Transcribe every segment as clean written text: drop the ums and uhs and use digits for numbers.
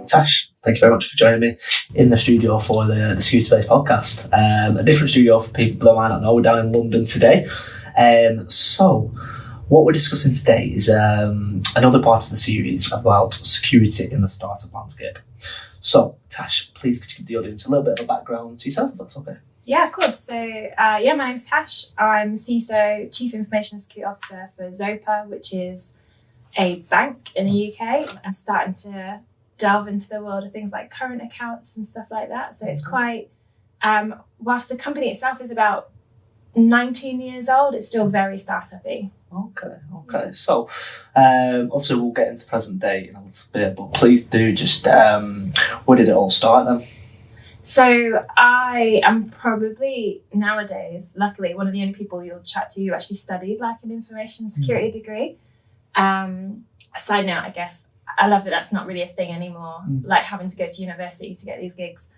Tash, thank you very much for joining me in the studio for the Security Space podcast. A different studio for people that might not know. We're down in London today. So what we're discussing today is another part of the series about security in the startup landscape. So, Tash, please could you give the audience a little bit of a background to yourself, if that's okay? Yeah, of course. So, my name's Tash. I'm CISO, Chief Information Security Officer for Zopa, which is a bank in the UK. I'm starting to delve into the world of things like current accounts and stuff like that. So it's quite, whilst the company itself is about 19 years old, it's still very startup-y. Okay. So, obviously we'll get into present day in a little bit, but please do just, where did it all start then? So I am probably nowadays, luckily, one of the only people you'll chat to who actually studied like an information security degree. A side note, I guess, I love that that's not really a thing anymore, like having to go to university to get these gigs.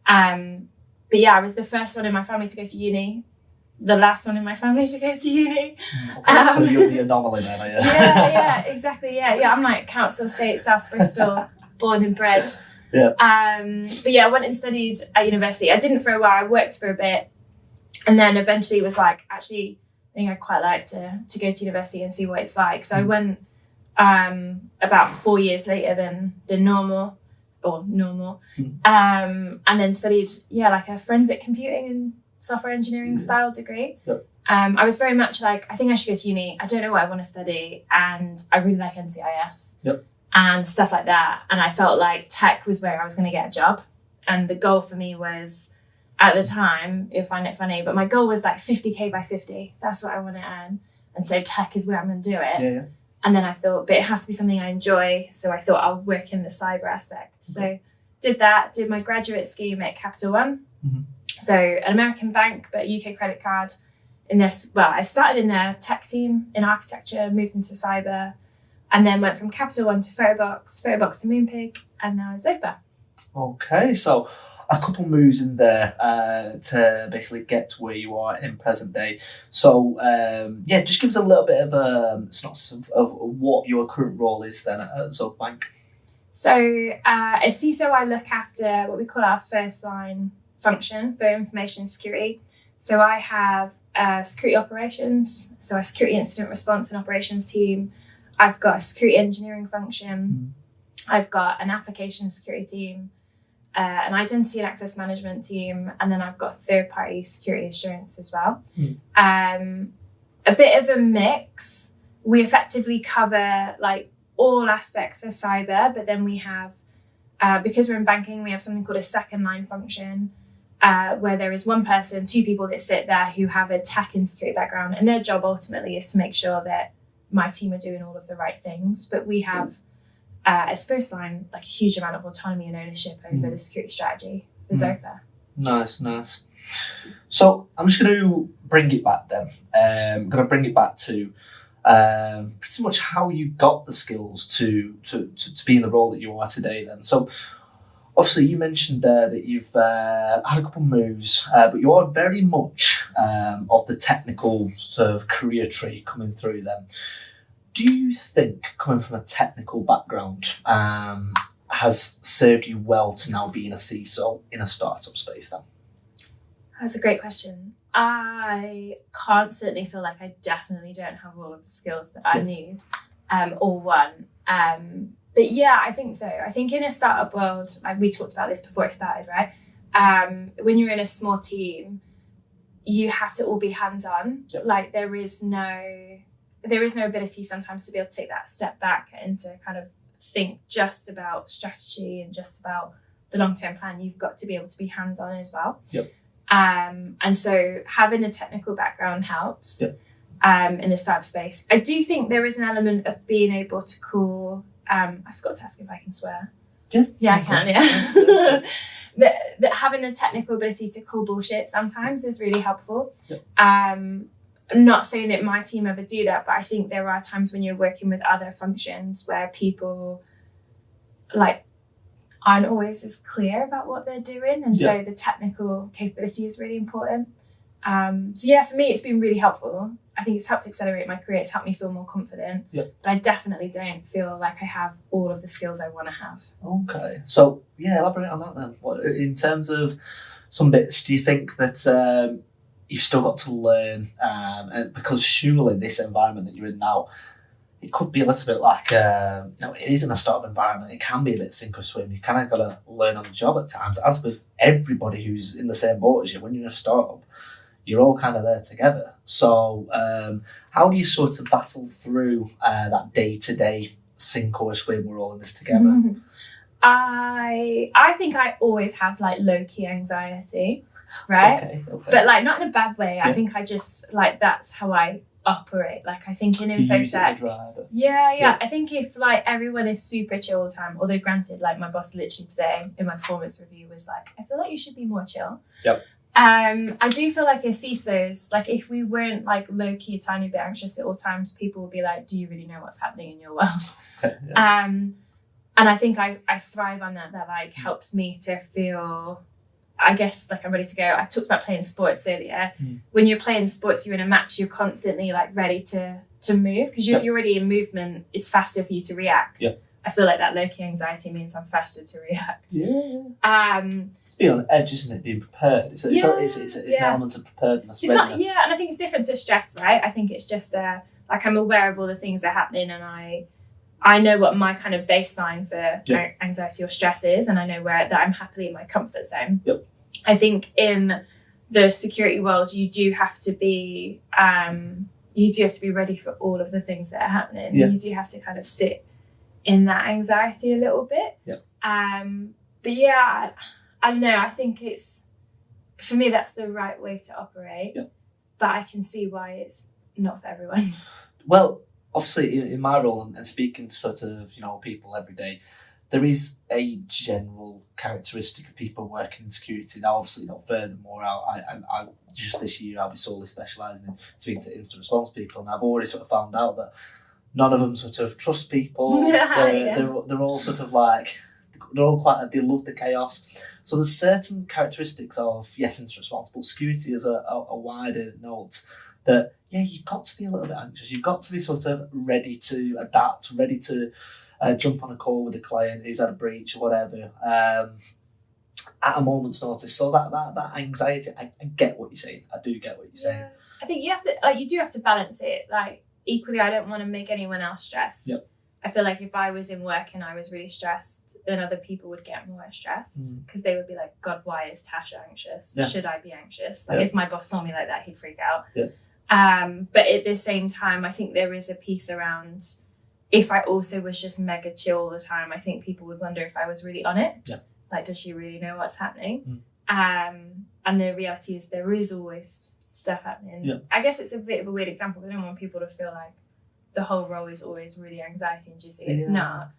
But yeah, I was the first one in my family to go to uni, the last one in my family to go to uni. So you're the anomaly then, are you? Yeah, exactly. Yeah, I'm like Council Estate, South Bristol, born and bred. Yeah. But yeah, I went and studied at university. I didn't for a while. I worked for a bit, and then eventually was like, actually, I think I'd quite like to go to university and see what it's like. So I went about 4 years later than normal. And then studied like a forensic computing and software engineering style degree. Yep. I was very much like, I think I should go to uni. I don't know what I want to study, and I really like NCIS. Yep. And stuff like that. And I felt like tech was where I was going to get a job. And the goal for me was, at the time, you'll find it funny, but my goal was like 50k by 50. That's what I want to earn. And so tech is where I'm going to do it. Yeah. And then I thought, but it has to be something I enjoy. So I thought I'll work in the cyber aspect. So did that, did my graduate scheme at Capital One. So an American bank, but UK credit card. I started in their tech team in architecture, moved into cyber, and then went from Capital One to Phobox to Moonpig, and now Zopa. Okay, so a couple moves in there to basically get to where you are in present day. So, just give us a little bit of a synopsis of what your current role is then at Zopa Bank. So, as CISO, I look after what we call our first line function for information security. So I have security operations, so a security incident response and operations team. I've got a security engineering function. I've got an application security team, an identity and access management team, and then I've got third-party security assurance as well. A bit of a mix. We effectively cover like all aspects of cyber, but then we have, because we're in banking, we have something called a second line function, where there is one person, two people that sit there who have a tech and security background, and their job ultimately is to make sure that my team are doing all of the right things. But we have, as first line, like a huge amount of autonomy and ownership over the security strategy for Zopa. Nice. So I'm just going to bring it back then. I'm going to bring it back to pretty much how you got the skills to be in the role that you are today then. So obviously you mentioned that you've had a couple of moves, but you are very much of the technical sort of career tree coming through then. Do you think coming from a technical background has served you well to now being a CISO in a startup space then? That's a great question. I constantly feel like I definitely don't have all of the skills that I need, or one. But yeah, I think so. I think in a startup world, like we talked about this before it started, right? When you're in a small team, you have to all be hands-on. Yep. Like there is no ability sometimes to be able to take that step back and to kind of think just about strategy and just about the long-term plan. You've got to be able to be hands-on as well. Yep. And so having a technical background helps. Yep. In the startup space. I do think there is an element of being able to call, I forgot to ask if I can swear. Yeah, I can, yeah. that having a technical ability to call bullshit sometimes is really helpful. Yep. I'm not saying that my team ever do that, but I think there are times when you're working with other functions where people like aren't always as clear about what they're doing, and so the technical capability is really important. So yeah, for me, it's been really helpful. I think it's helped accelerate my career. It's helped me feel more confident. Yep. But I definitely don't feel like I have all of the skills I want to have. Okay. So, yeah, elaborate on that then. What, in terms of some bits, do you think that you've still got to learn? And because surely this environment that you're in now, it could be a little bit like, it isn't a startup environment. It can be a bit sink or swim. You kind of got to learn on the job at times, as with everybody who's in the same boat as you. When you're in a startup, you're all kind of there together. So how do you sort of battle through that day-to-day sink or swim, we're all in this together? I think I always have like low-key anxiety, right? Okay. But like not in a bad way. Yeah. I think I just like that's how I operate. Like I think in You use it as a InfoSec, driver. yeah. I think if like everyone is super chill all the time, although granted, like my boss literally today in my performance review was like, I feel like you should be more chill. Yep. I do feel like as CISOs, like if we weren't like low-key a tiny bit anxious at all times, people would be like, do you really know what's happening in your world? Yeah. And I think I thrive on that. That like helps me to feel, I guess, like I'm ready to go. I talked about playing sports earlier. When you're playing sports, you're in a match, you're constantly like ready to move, because if you're already in movement, it's faster for you to react. Yeah. I feel like that low-key anxiety means I'm faster to react. Yeah. It's being on the edge, isn't it? Being prepared. It's an element of preparedness. It's not, and I think it's different to stress, right? I think it's just like I'm aware of all the things that are happening, and I know what my kind of baseline for anxiety or stress is, and I know that I'm happily in my comfort zone. Yep. I think in the security world, you do have to be ready for all of the things that are happening. Yeah. You do have to kind of sit in that anxiety a little bit. Yep. But yeah, I don't know. I think it's, for me, that's the right way to operate. Yep. But I can see why it's not for everyone. Well, obviously, in my role and speaking to sort of people every day, there is a general characteristic of people working in security. Now, obviously, furthermore, I just this year I'll be solely specialising in speaking to incident response people, and I've already sort of found out that none of them sort of trust people. They're all sort of like, they're all they love the chaos. So there's certain characteristics of incident response, but security is a wider note that you've got to be a little bit anxious. You've got to be sort of ready to adapt, ready to jump on a call with a client who's had a breach or whatever at a moment's notice. So that anxiety, I get what you're saying. I do get what you're saying. I think you do have to balance it. Like equally, I don't want to make anyone else stressed. Yep. I feel like if I was in work and I was really stressed, then other people would get more stressed because they would be like, God, why is Tash anxious? Yeah. Should I be anxious? Like if my boss saw me like that, he'd freak out. Yeah. But at the same time, I think there is a piece around, if I also was just mega chill all the time, I think people would wonder if I was really on it. Yeah. Like, does she really know what's happening? And the reality is there is always stuff happening. Yeah. I guess it's a bit of a weird example. I don't want people to feel like the whole role is always really anxiety-inducing. It's not.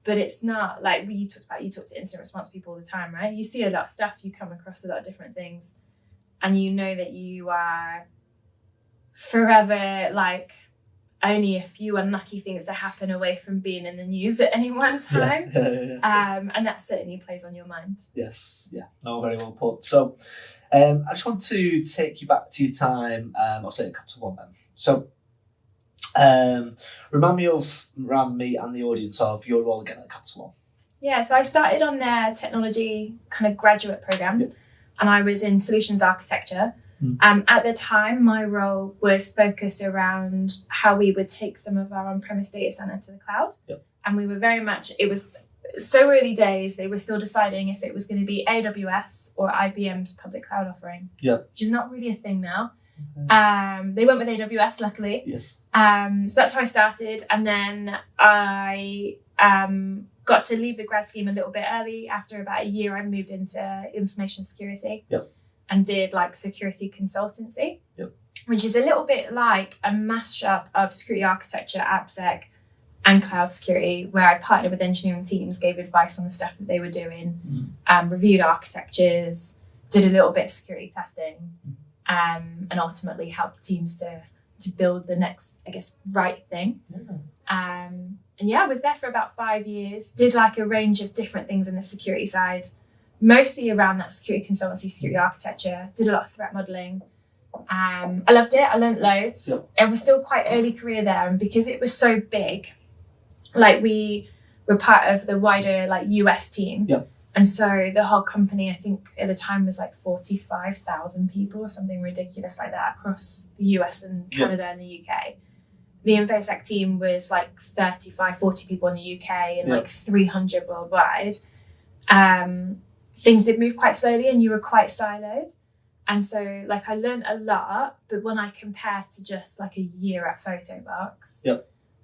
But it's not like you talk to incident response people all the time, right? You see a lot of stuff, you come across a lot of different things, and you know that you are forever like only a few unlucky things that happen away from being in the news at any one time. And that certainly plays on your mind. Yes, yeah, no, very well put. So I just want to take you back to your time, I'll say a Capital One then. So remind me and the audience of your role again at Capital One. Yeah, so I started on their technology kind of graduate program, and I was in solutions architecture. At the time, my role was focused around how we would take some of our on-premise data center to the cloud. And we were very much, it was so early days, they were still deciding if it was going to be AWS or IBM's public cloud offering, which is not really a thing now. They went with AWS, luckily. Yes. So that's how I started. And then I got to leave the grad scheme a little bit early. After about a year, I moved into information security. And did like security consultancy, which is a little bit like a mashup of security architecture, AppSec, and cloud security, where I partnered with engineering teams, gave advice on the stuff that they were doing, reviewed architectures, did a little bit of security testing, and ultimately helped teams to build the next, I guess, right thing. And I was there for about 5 years, did like a range of different things in the security side, mostly around that security consultancy, security architecture, did a lot of threat modeling, I loved it. I learned loads. Yeah. It was still quite early career there, and because it was so big, like we were part of the wider like US team. Yeah. And so the whole company, I think at the time was like 45,000 people or something ridiculous like that across the US and Canada and the UK. The InfoSec team was like 35, 40 people in the UK and like 300 worldwide. Things did move quite slowly and you were quite siloed. And so like I learned a lot, but when I compare to just like a year at Phobox,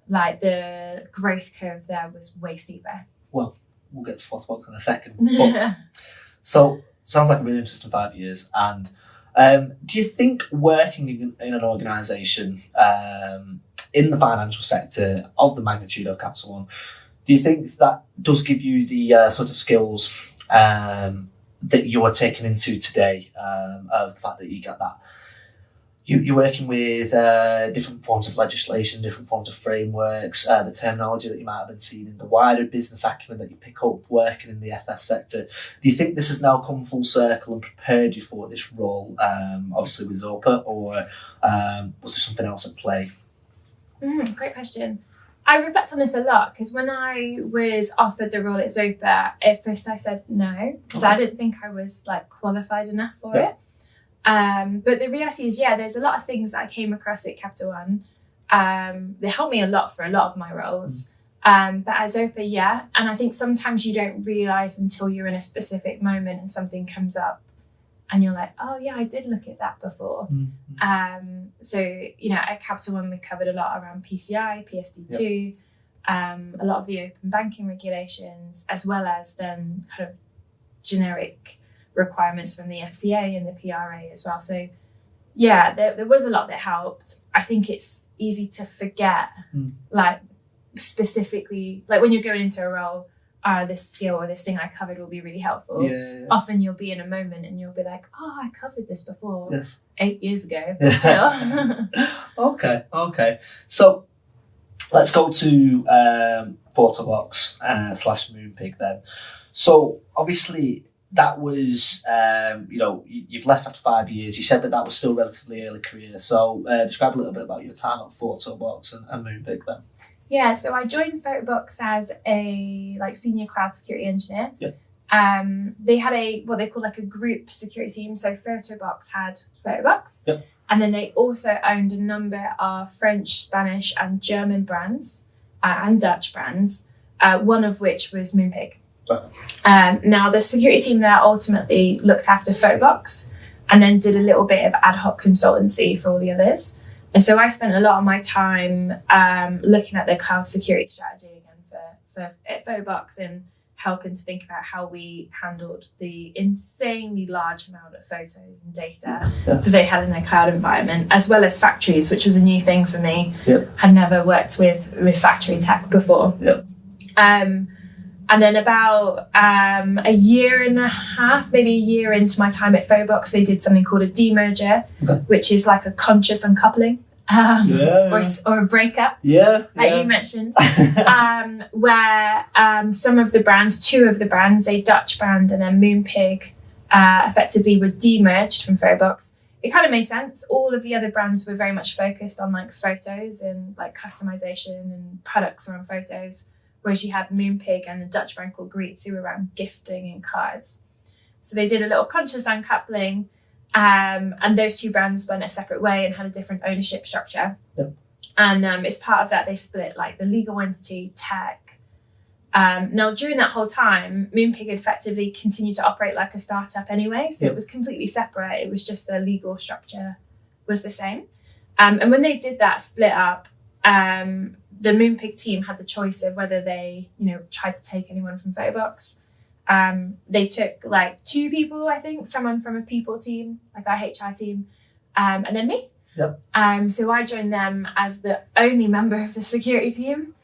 like the growth curve there was way steeper. Well, we'll get to Phobox in a second. But, so, sounds like a really interesting 5 years. And do you think working in an organisation in the financial sector of the magnitude of Capital One, do you think that does give you the sort of skills that you are taking into today, of the fact that you get that you're working with different forms of legislation, different forms of frameworks, the terminology that you might have been seeing in the wider business acumen that you pick up working in the FS sector. Do you think this has now come full circle and prepared you for this role, obviously with Zopa, or was there something else at play? Great question. I reflect on this a lot because when I was offered the role at Zopa, at first I said no because I didn't think I was like qualified enough for it. But the reality is, there's a lot of things that I came across at Capital One. They helped me a lot for a lot of my roles. But at Zopa, and I think sometimes you don't realise until you're in a specific moment and something comes up and you're like, oh yeah, I did look at that before. So, at Capital One, we covered a lot around PCI, PSD2, a lot of the open banking regulations, as well as then kind of generic requirements from the FCA and the PRA as well. So, there was a lot that helped. I think it's easy to forget, like specifically, like when you're going into a role, this skill or this thing I covered will be really helpful. Often you'll be in a moment and you'll be like, oh, I covered this before 8 years ago, but still. Okay. So let's go to Phobox / Moonpig then. So obviously that was, you've left after 5 years. You said that was still relatively early career. So describe a little bit about your time at Phobox and Moonpig then. Yeah, so I joined Phobox as a senior cloud security engineer. They had what they call a group security team. So Phobox had Phobox. And then they also owned a number of French, Spanish and German brands and Dutch brands, one of which was Moonpig. Now the security team there ultimately looked after Phobox and then did a little bit of ad hoc consultancy for all the others. And so I spent a lot of my time looking at the cloud security strategy again for Phobox and helping to think about how we handled the insanely large amount of photos and data that they had in their cloud environment, as well as factories, which was a new thing for me. Had never worked with factory tech before. And then about a year and a half, maybe a year into my time at Phobox, they did something called a demerger, which is like a conscious uncoupling or a breakup, like you mentioned, where some of the brands, two of the brands, a Dutch brand and then Moonpig, effectively were demerged from Phobox. It kind of made sense. All of the other brands were very much focused on like photos and like customization and products around photos, whereas you had Moonpig and the Dutch brand called Greets who were around gifting and cards. So they did a little conscious uncoupling, and those two brands went a separate way and had a different ownership structure. And as part of that, they split like the legal entity, tech. Now, during that whole time, Moonpig effectively continued to operate like a startup anyway, so it was completely separate. It was just the legal structure was the same. And when they did that split up, the Moonpig team had the choice of whether they, tried to take anyone from Phobox. They took like two people, I think, someone from a people team, like our HR team, and then me. So I joined them as the only member of the security team,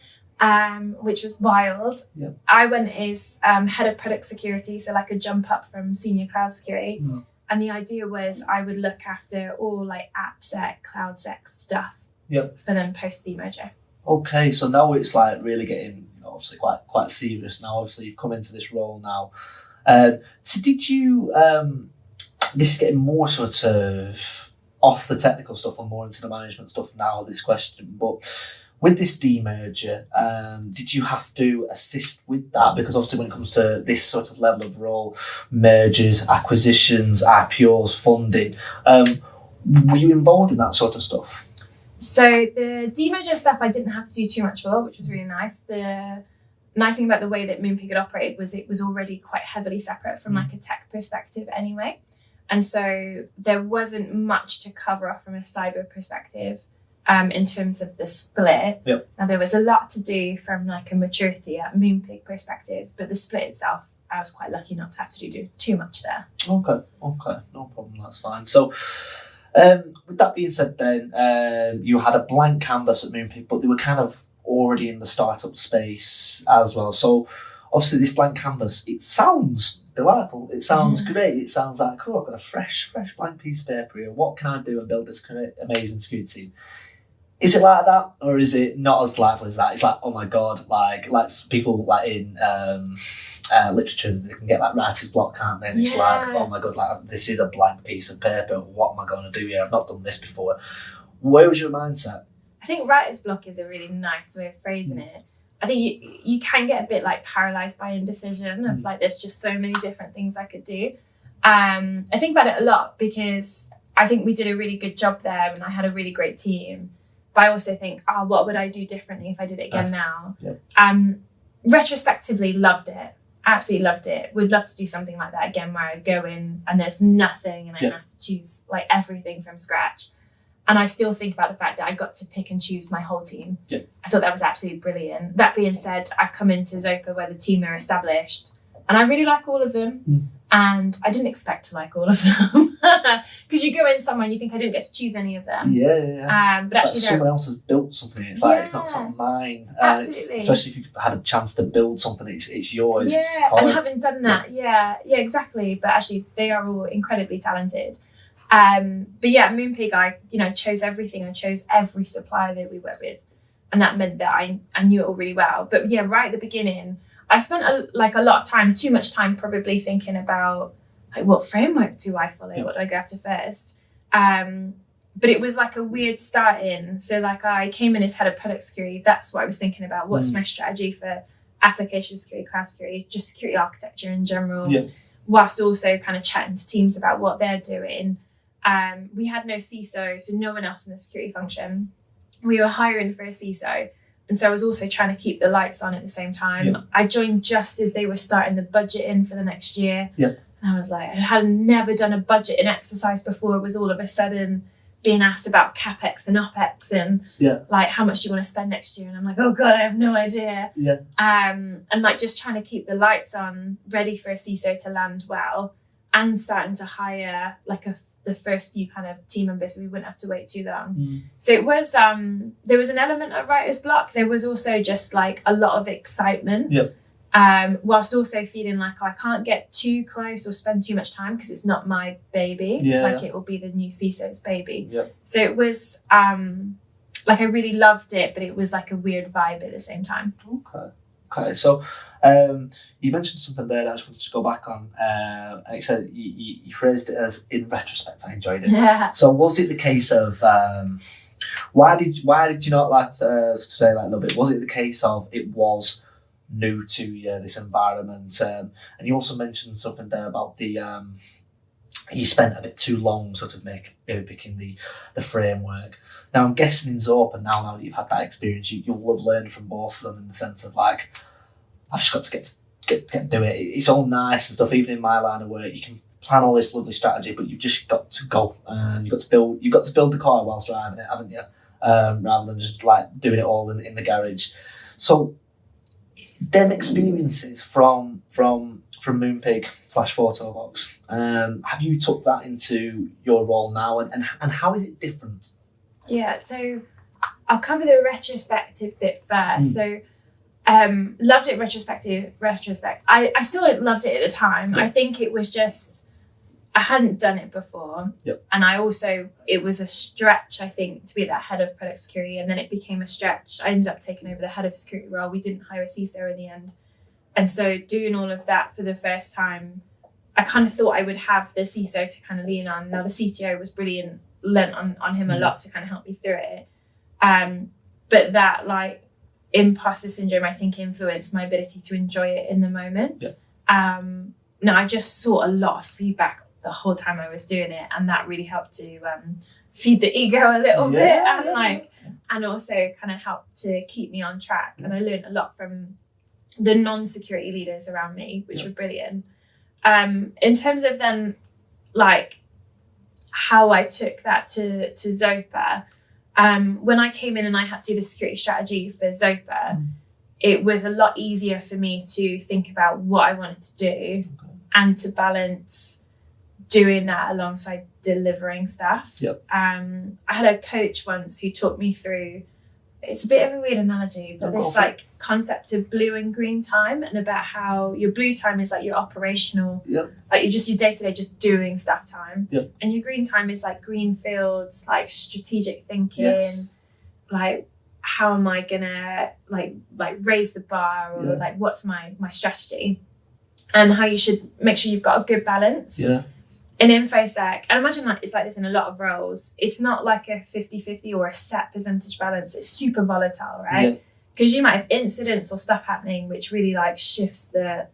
which was wild. I went as head of product security, so like a jump up from senior cloud security. And the idea was I would look after all like AppSec, CloudSec stuff for them post demerger. Okay, so now it's like really getting obviously quite serious now. Obviously you've come into this role now. So did you this is getting more sort of off the technical stuff and more into the management stuff now, this question, but with this demerger, did you have to assist with that? Because obviously when it comes to this sort of level of role, mergers, acquisitions, IPOs, funding, were you involved in that sort of stuff? So the demerger stuff I didn't have to do too much for, which was really nice. The nice thing about the way that Moonpig had operated was it was already quite heavily separate from like a tech perspective anyway. And so there wasn't much to cover off from a cyber perspective. In terms of the split. Yep. Now there was a lot to do from like a maturity at Moonpig perspective, but the split itself, I was quite lucky not to have to do too much there. Okay, no problem, that's fine. So with that being said then, you had a blank canvas at Moonpig, but they were kind of already in the startup space as well. So obviously this blank canvas, it sounds delightful, it sounds great, it sounds like, cool, I've got a fresh blank piece of paper here, what can I do and build this great, amazing security team? Is it like that, or is it not as delightful as that? It's like, oh my god, like people like in literature, they can get like writer's block, can't they? And it's like, oh my god, like this is a blank piece of paper. What am I going to do here? I've not done this before. Where was your mindset? I think writer's block is a really nice way of phrasing it. I think you can get a bit like paralysed by indecision of like there's just so many different things I could do. I think about it a lot because I think we did a really good job there and I had a really great team. But I also think, what would I do differently if I did it again now? Yep. Retrospectively, loved it. Absolutely loved it. Would love to do something like that again where I go in and there's nothing and I have to choose like everything from scratch. And I still think about the fact that I got to pick and choose my whole team. Yep. I thought that was absolutely brilliant. That being said, I've come into Zopa where the team are established and I really like all of them. And I didn't expect to like all of them because you go in somewhere and you think I didn't get to choose any of them. Yeah. But actually, someone else has built something. It's like it's not mine. Absolutely. Especially if you've had a chance to build something, it's yours. Yeah, and having done that, yeah, exactly. But actually, they are all incredibly talented. But yeah, Moonpig, I chose everything. I chose every supplier that we work with, and that meant that I knew it all really well. But yeah, right at the beginning, I spent a lot of time, too much time probably thinking about like what framework do I follow? What do I go after first? But it was like a weird start in. So like I came in as head of product security. That's what I was thinking about. What's my strategy for application security, cloud security, just security architecture in general, whilst also kind of chatting to teams about what they're doing. We had no CISO, so no one else in the security function. We were hiring for a CISO. And so I was also trying to keep the lights on at the same time. Yep. I joined just as they were starting the budget in for the next year. Yep. And I was like, I had never done a budgeting exercise before. It was all of a sudden being asked about CapEx and OpEx and like, how much do you want to spend next year? And I'm like, oh God, I have no idea. And like just trying to keep the lights on, ready for a CISO to land well and starting to hire like the first few kind of team members, so we wouldn't have to wait too long. So it was, there was an element of writer's block. There was also just like a lot of excitement, whilst also feeling like I can't get too close or spend too much time because it's not my baby. It will be the new CISO's baby. So it was like I really loved it, but it was like a weird vibe at the same time. Okay, so you mentioned something there that I just wanted to go back on. Like you said, you phrased it as in retrospect. I enjoyed it. So was it the case of why did you not like to say like love it? Was it the case of it was new to you, this environment? And you also mentioned something there about the you spent a bit too long sort of maybe picking the framework. Now I'm guessing in Zopa now that you've had that experience, you'll have learned from both of them in the sense of like, I've just got to get do it. It's all nice and stuff. Even in my line of work, you can plan all this lovely strategy, but you've just got to go and you've got to build the car whilst driving it, haven't you? Rather than just like doing it all in the garage. So them experiences from Moonpig / Phobox, have you took that into your role now and how is it different? Yeah, so I'll cover the retrospective bit first. So loved it retrospect. I still loved it at the time. I think it was just I hadn't done it before. And I also, it was a stretch, I think, to be that head of product security, and then it became a stretch. I ended up taking over the head of security role. We didn't hire a CISO in the end. And so doing all of that for the first time, I kind of thought I would have the CISO to kind of lean on. Now the CTO was brilliant lent on him a lot to kind of help me through it. But that like imposter syndrome, I think, influenced my ability to enjoy it in the moment. No, I just saw a lot of feedback the whole time I was doing it, and that really helped to feed the ego a little bit, and also kind of helped to keep me on track. And I learned a lot from the non-security leaders around me, which were brilliant. In terms of then like how I took that to Zopa, when I came in and I had to do the security strategy for Zopa, it was a lot easier for me to think about what I wanted to do and to balance doing that alongside delivering stuff. I had a coach once who taught me through, it's a bit of a weird analogy, but this like concept of blue and green time, and about how your blue time is like your operational, like you're just your day-to-day just doing stuff time, and your green time is like green fields, like strategic thinking, like how am I gonna like raise the bar, or like what's my strategy, and how you should make sure you've got a good balance. In InfoSec, and I imagine like it's like this in a lot of roles, it's not like a 50-50 or a set percentage balance. It's super volatile, right? Because you might have incidents or stuff happening which really like shifts the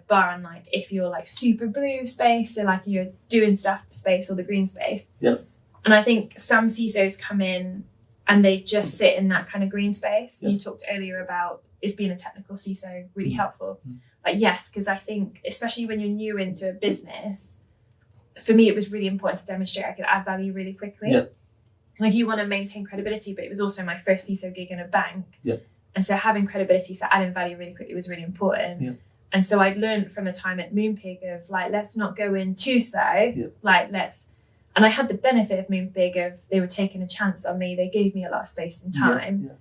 bar, and like if you're like super blue space, so like you're doing stuff space, or the green space. And I think some CISOs come in and they just sit in that kind of green space. You talked earlier about is being a technical CISO really helpful. Like, yes, because I think especially when you're new into a business, for me, it was really important to demonstrate I could add value really quickly. Like you want to maintain credibility, but it was also my first CISO gig in a bank. And so having credibility, so adding value really quickly was really important. And so I'd learned from a time at Moonpig of like, let's not go in too slow. Like and I had the benefit of Moonpig of they were taking a chance on me. They gave me a lot of space and time.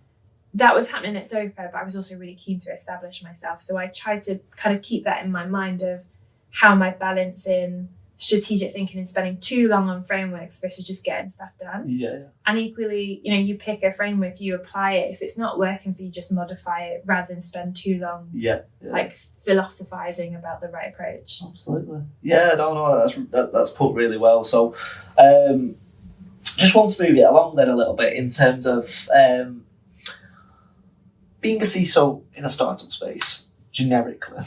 That was happening at Zopa, but I was also really keen to establish myself. So I tried to kind of keep that in my mind of how am I balancing strategic thinking and spending too long on frameworks versus just getting stuff done. And equally, you know, you pick a framework, you apply it. If it's not working for you, just modify it rather than spend too long like philosophizing about the right approach. Absolutely. That's put really well. So just want to move it along then a little bit in terms of being a CISO in a startup space generically.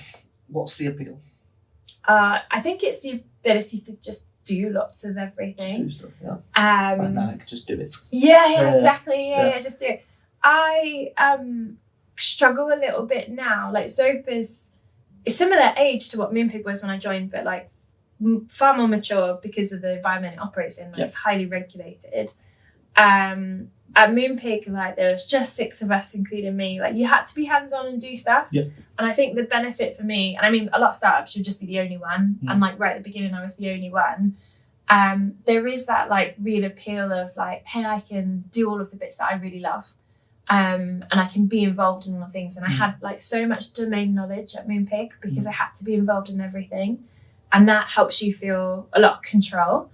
What's the appeal? I think it's the ability to just do lots of everything. Just do stuff, Dynamic, just do it. Exactly. Just do it. I struggle a little bit now. Like Zopa's a similar age to what Moonpig was when I joined, but like far more mature because of the environment it operates in. Like it's highly regulated. At Moonpig, like there was just 6 of us, including me. Like you had to be hands-on and do stuff. And I think the benefit for me, and I mean, a lot of startups should just be the only one. And like right at the beginning, I was the only one. There is that like real appeal of like, hey, I can do all of the bits that I really love. And I can be involved in all the things. And I had like so much domain knowledge at Moonpig because I had to be involved in everything. And that helps you feel a lot of control.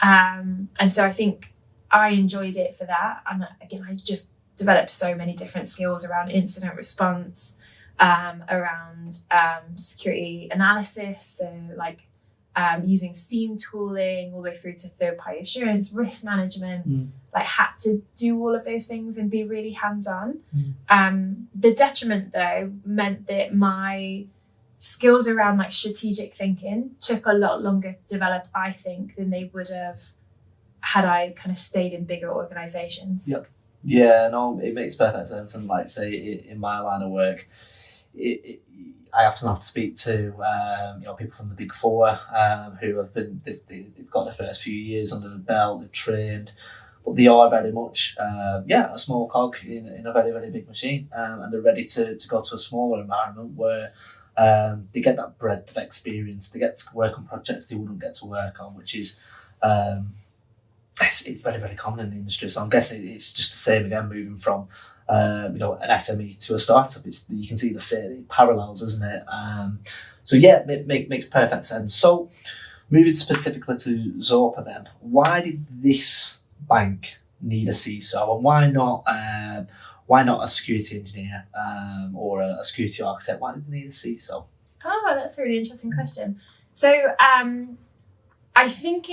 And so I think I enjoyed it for that. And again, I just developed so many different skills around incident response, around security analysis, so like using SIEM tooling all the way through to third-party assurance, risk management, like had to do all of those things and be really hands-on. The detriment though meant that my skills around like strategic thinking took a lot longer to develop, I think, than they would have had I kind of stayed in bigger organizations. It makes perfect sense. And like say in my line of work, I often have to speak to people from the Big Four who have been they've got their first few years under the belt, they're trained, but they are very much a small cog in a very, very big machine, and they're ready to go to a smaller environment where they get that breadth of experience, they get to work on projects they wouldn't get to work on, which is it's very, very common in the industry. So I'm guessing it's just the same again, moving from an SME to a startup. You can see the parallels, isn't it? It makes perfect sense. So moving specifically to Zopa then, why did this bank need a CISO, and why not a security engineer or a security architect? Why did they need a CISO? Oh, that's a really interesting question. So I think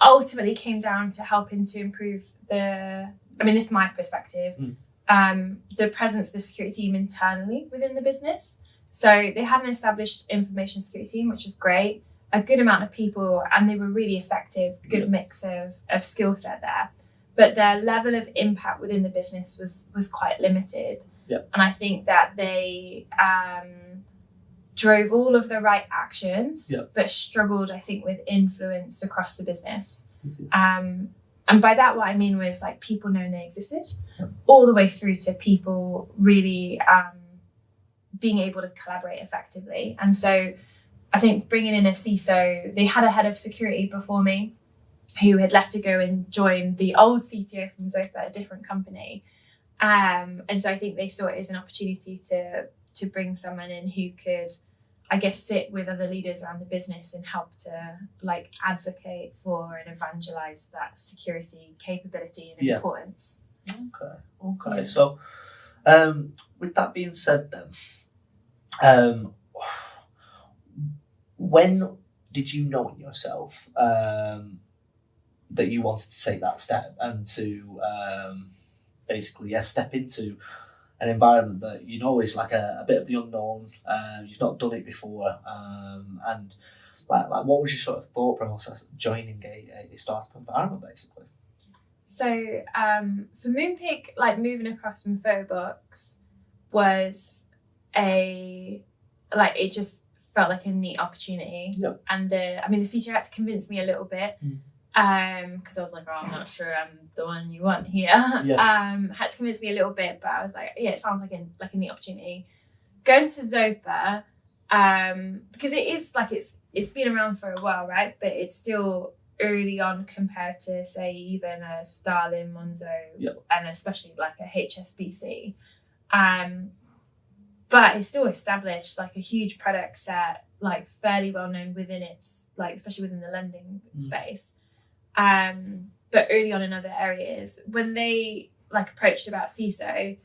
ultimately came down to helping to improve this is my perspective, the presence of the security team internally within the business. So they had an established information security team, which was great, a good amount of people, and they were really effective, good mix of skill set there. But their level of impact within the business was quite limited. Yeah. And I think that they drove all of the right actions, but struggled, I think, with influence across the business. And by that, what I mean was like people knowing they existed, all the way through to people really being able to collaborate effectively. And so I think bringing in a CISO, they had a head of security before me who had left to go and join the old CTO from Zopa, a different company. And so I think they saw it as an opportunity to bring someone in who could, I guess, sit with other leaders around the business and help to like advocate for and evangelize that security capability and importance. Okay. Yeah. So, with that being said, then, when did you know in yourself that you wanted to take that step and to basically step into an environment that you know is like a bit of the unknown, you've not done it before, and like what was your sort of thought process of joining a startup environment, basically? So for Moonpig, like moving across from Phobox was it just felt like a neat opportunity. Yep. And the CTO had to convince me a little bit. Because I was like, I'm not sure I'm the one you want here. Had to convince me a little bit, but I was like, it sounds like a neat opportunity. Going to Zopa, because it is like it's been around for a while, right? But it's still early on compared to say even a Starlin, Monzo, and especially like a HSBC. But it's still established like a huge product set, like fairly well known within its like especially within the lending space. But early on in other areas, when they like approached about CISO,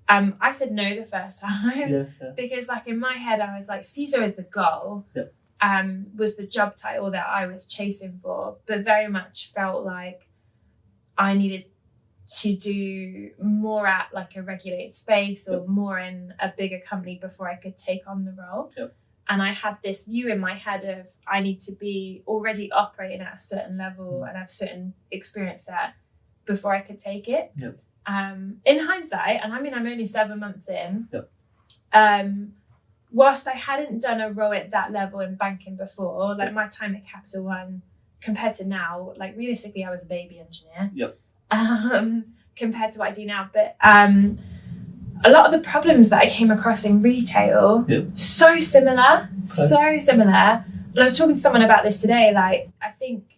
I said no the first time because like in my head I was like CISO is the goal, was the job title that I was chasing for, but very much felt like I needed to do more at like a regulated space or more in a bigger company before I could take on the role. And I had this view in my head of I need to be already operating at a certain level and have certain experience set before I could take it. In hindsight, and I mean I'm only 7 months in, whilst I hadn't done a role at that level in banking before, like my time at Capital One compared to now, like realistically I was a baby engineer. Compared to what I do now. But a lot of the problems that I came across in retail, so similar. And I was talking to someone about this today, like I think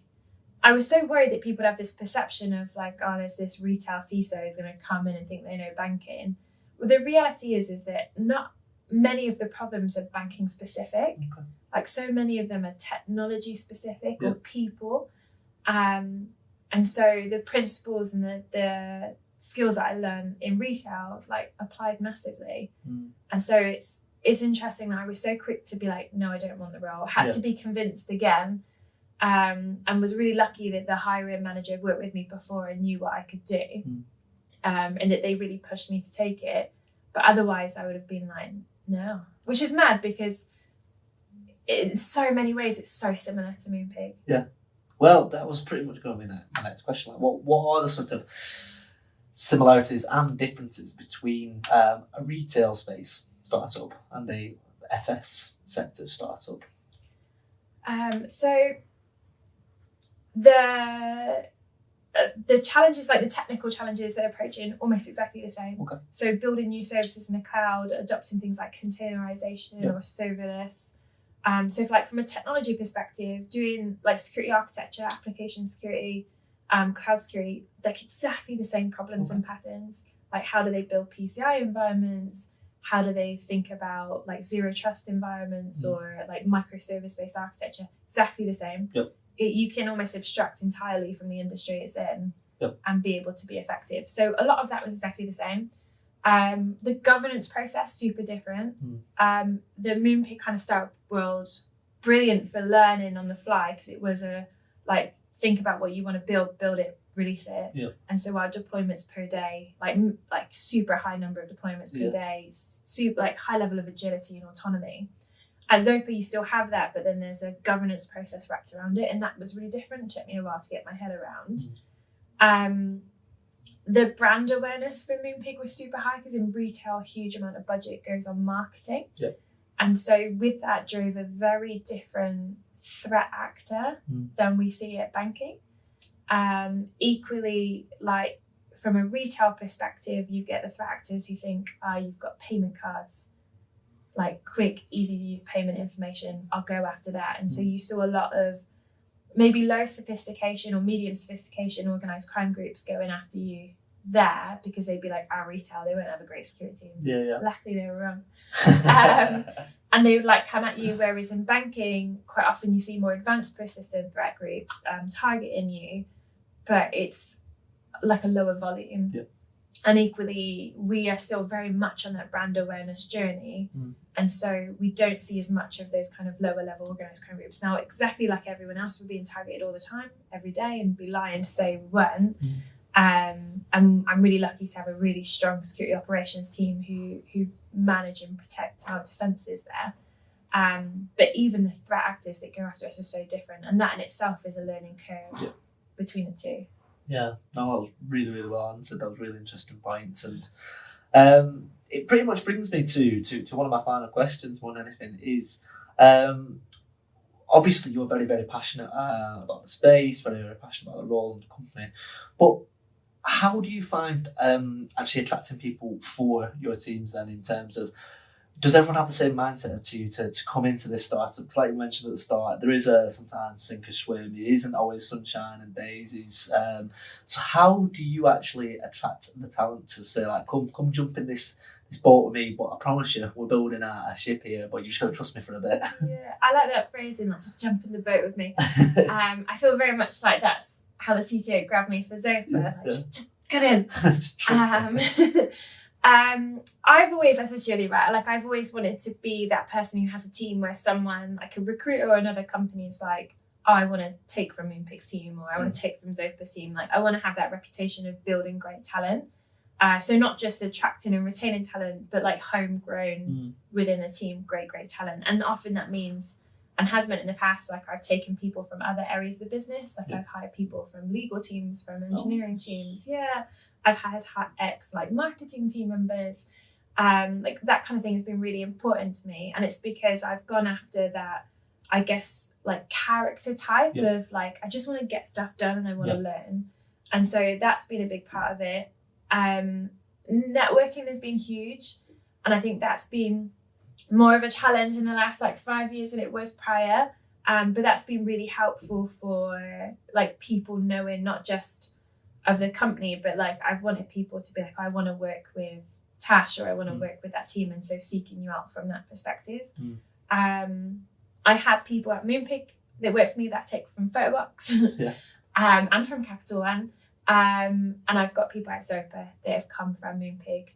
I was so worried that people have this perception of like, oh, there's this retail CISO who's going to come in and think they know banking. Well, the reality is that not many of the problems are banking specific. Like so many of them are technology specific or people. And so the principles and the skills that I learned in retail like applied massively. And so it's interesting that I was so quick to be like, no, I don't want the role. Had to be convinced again, and was really lucky that the hiring manager worked with me before and knew what I could do, and that they really pushed me to take it. But otherwise I would have been like, no, which is mad because in so many ways it's so similar to Moonpig. Well, that was pretty much going to be my next question. Like, what are the sort of similarities and differences between a retail space startup and a FS sector startup? So the challenges, like the technical challenges, they're approaching almost exactly the same. So building new services in the cloud, adopting things like containerization or serverless. So from a technology perspective, doing like security architecture, application security, cloud security, like exactly the same problems and patterns. Like how do they build PCI environments? How do they think about like zero trust environments or like microservice based architecture? Exactly the same. You can almost abstract entirely from the industry it's in and be able to be effective. So a lot of that was exactly the same. The governance process, super different. The Moonpig kind of startup world, brilliant for learning on the fly because it was a like think about what you want to build it, release it. Yeah. And so our deployments per day, like super high number of deployments per day, super like high level of agility and autonomy. At Zopa, you still have that, but then there's a governance process wrapped around it, and that was really different. It took me a while to get my head around. The brand awareness for Moonpig was super high because in retail, a huge amount of budget goes on marketing. Yeah. And so with that drove a very different threat actor than we see at banking. Equally, like from a retail perspective, you get the threat actors who think, you've got payment cards, like quick, easy to use payment information, I'll go after that. And so you saw a lot of maybe low sophistication or medium sophistication organised crime groups going after you there because they'd be like, our retail, they won't have a great security team. Yeah. Luckily they were wrong. And they would like come at you, whereas in banking, quite often you see more advanced persistent threat groups targeting you, but it's like a lower volume. Yeah. And equally, we are still very much on that brand awareness journey. And so we don't see as much of those kind of lower level organised crime groups. Now, exactly like everyone else, we're being targeted all the time, every day, and be lying to say we weren't. And I'm really lucky to have a really strong security operations team who manage and protect our defences there. But even the threat actors that go after us are so different. And that in itself is a learning curve between the two. Yeah, no, that was really, really well answered. That was really interesting points. And it pretty much brings me to one of my final questions more than anything is, obviously you're very, very passionate about the space, very, very passionate about the role in the company. But how do you find actually attracting people for your teams then in terms of, does everyone have the same mindset to come into this startup? Because like you mentioned at the start, there is sometimes sink or swim. It isn't always sunshine and daisies. So how do you actually attract the talent to say like, come jump in this boat with me, but I promise you we're building a ship here, but you just got to trust me for a bit. Yeah, I like that phrasing, like just jump in the boat with me. I feel very much like that's how the CTO grabbed me for Zopa. Just get in. Just trust me. I've always, as I said earlier, right, like I've always wanted to be that person who has a team where someone, like a recruiter or another company is like, oh, I want to take from Moonpig's team or I want to take from Zopa's team. Like I want to have that reputation of building great talent. So not just attracting and retaining talent, but like homegrown within a team, great talent. And often that means, and has meant in the past, like I've taken people from other areas of the business. Like I've hired people from legal teams, from engineering teams. Yeah. I've had ex like marketing team members. Like that kind of thing has been really important to me. And it's because I've gone after that, I guess, like character type of like, I just want to get stuff done and I want to learn. And so that's been a big part of it. Networking has been huge. And I think that's been more of a challenge in the last like 5 years than it was prior. But that's been really helpful for like people knowing not just of the company, but like I've wanted people to be like, I want to work with Tash or I want to work with that team. And so seeking you out from that perspective. I had people at Moonpig that work for me that take from Phobox and from Capital One. And I've got people at Zopa that have come from Moonpig.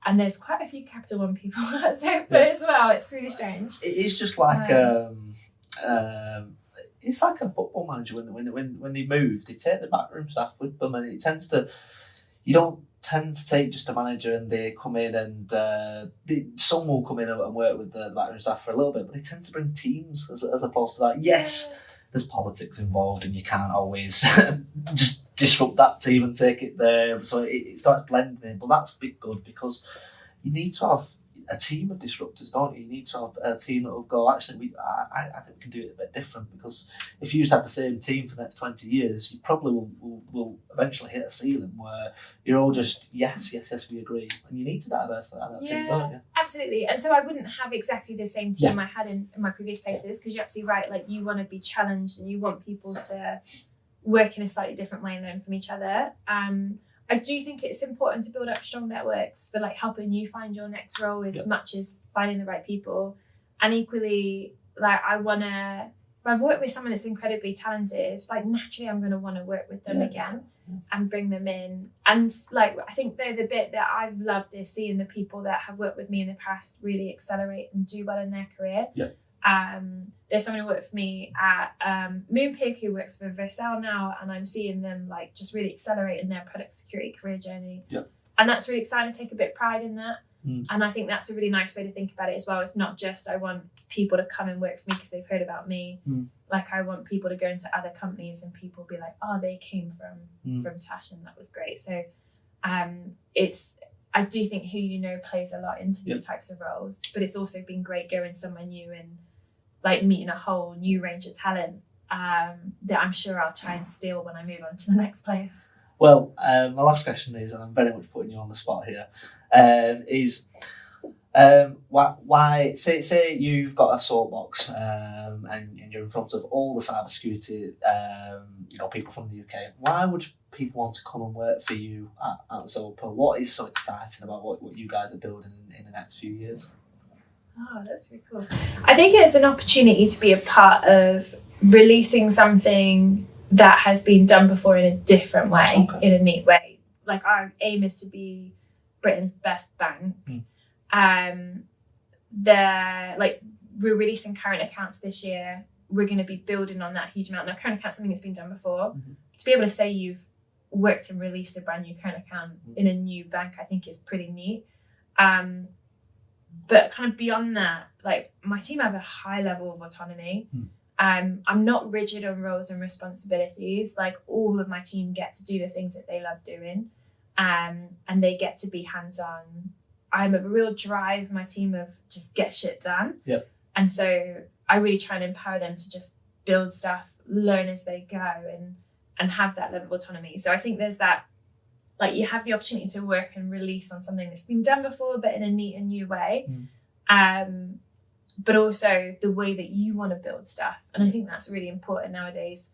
And there's quite a few Capital One people at Zopa as well. It's really strange. It is just like it's like a football manager when they move, they take the backroom staff with them, and it tends to, you don't tend to take just a manager and they come in and some will come in and work with the backroom staff for a little bit, but they tend to bring teams as opposed to that. Yes, there's politics involved and you can't always just disrupt that team and take it there, so it starts blending in. But that's a bit good because you need to have a team of disruptors, don't you? You need to have a team that will go, actually, I think we can do it a bit different, because if you just have the same team for the next 20 years, you probably will eventually hit a ceiling where you're all just, yes, we agree. And you need to diversify that team, don't you? Absolutely. And so I wouldn't have exactly the same team I had in my previous places, because you're absolutely right. Like you want to be challenged and you want people to work in a slightly different way and learn from each other. I do think it's important to build up strong networks for like helping you find your next role as much as finding the right people. And equally, like if I've worked with someone that's incredibly talented, like naturally I'm going to want to work with them again and bring them in. And like, I think they're the bit that I've loved is seeing the people that have worked with me in the past really accelerate and do well in their career. There's someone who worked for me at Moonpig who works for Vercel now, and I'm seeing them like just really accelerating their product security career journey. Yeah. And that's really exciting. I take a bit of pride in that. And I think that's a really nice way to think about it as well. It's not just I want people to come and work for me because they've heard about me. Like I want people to go into other companies and people be like, oh, they came from Tash and that was great. So I do think who you know plays a lot into these types of roles, but it's also been great going somewhere new and like meeting a whole new range of talent that I'm sure I'll try and steal when I move on to the next place. Well, my last question is, and I'm very much putting you on the spot here, is why say you've got a soapbox and you're in front of all the cybersecurity people from the UK. Why would people want to come and work for you at Zopa? What is so exciting about what you guys are building in the next few years? Oh, that's really cool. I think it's an opportunity to be a part of releasing something that has been done before in a different way, in a neat way. Like our aim is to be Britain's best bank. We're releasing current accounts this year. We're going to be building on that huge amount. Now, current account's something that's been done before. To be able to say you've worked and released a brand new current account in a new bank, I think is pretty neat. But kind of beyond that, like my team have a high level of autonomy. I'm not rigid on roles and responsibilities. Like all of my team get to do the things that they love doing, and they get to be hands-on. I have a real drive, my team, of just get shit done. Yep. And so I really try and empower them to just build stuff, learn as they go, and have that level of autonomy. So I think there's that, like you have the opportunity to work and release on something that's been done before, but in a neat and new way. But also the way that you want to build stuff. And I think that's really important nowadays.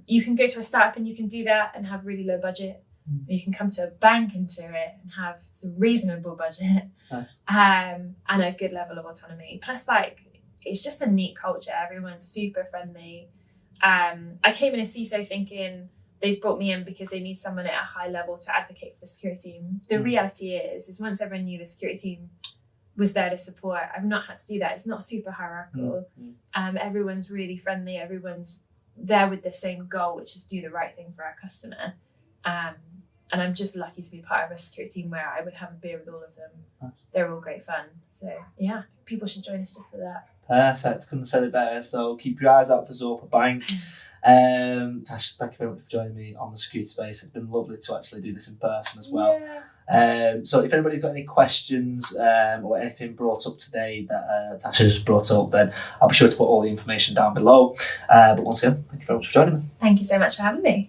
You can go to a startup and you can do that and have really low budget. Or you can come to a bank and do it and have some reasonable budget. Nice. And a good level of autonomy. Plus, like, it's just a neat culture. Everyone's super friendly. I came in as CISO thinking they've brought me in because they need someone at a high level to advocate for the security team. The reality is once everyone knew the security team was there to support, I've not had to do that. It's not super hierarchical. Everyone's really friendly. Everyone's there with the same goal, which is do the right thing for our customer. And I'm just lucky to be part of a security team where I would have a beer with all of them. Nice. They're all great fun. So yeah, people should join us just for that. Perfect. Couldn't have said it better. So keep your eyes out for Zopa Bank. Tash, thank you very much for joining me on the security space. It's been lovely to actually do this in person as well. So if anybody's got any questions or anything brought up today that Tash has brought up, then I'll be sure to put all the information down below. But once again, thank you very much for joining me. Thank you so much for having me.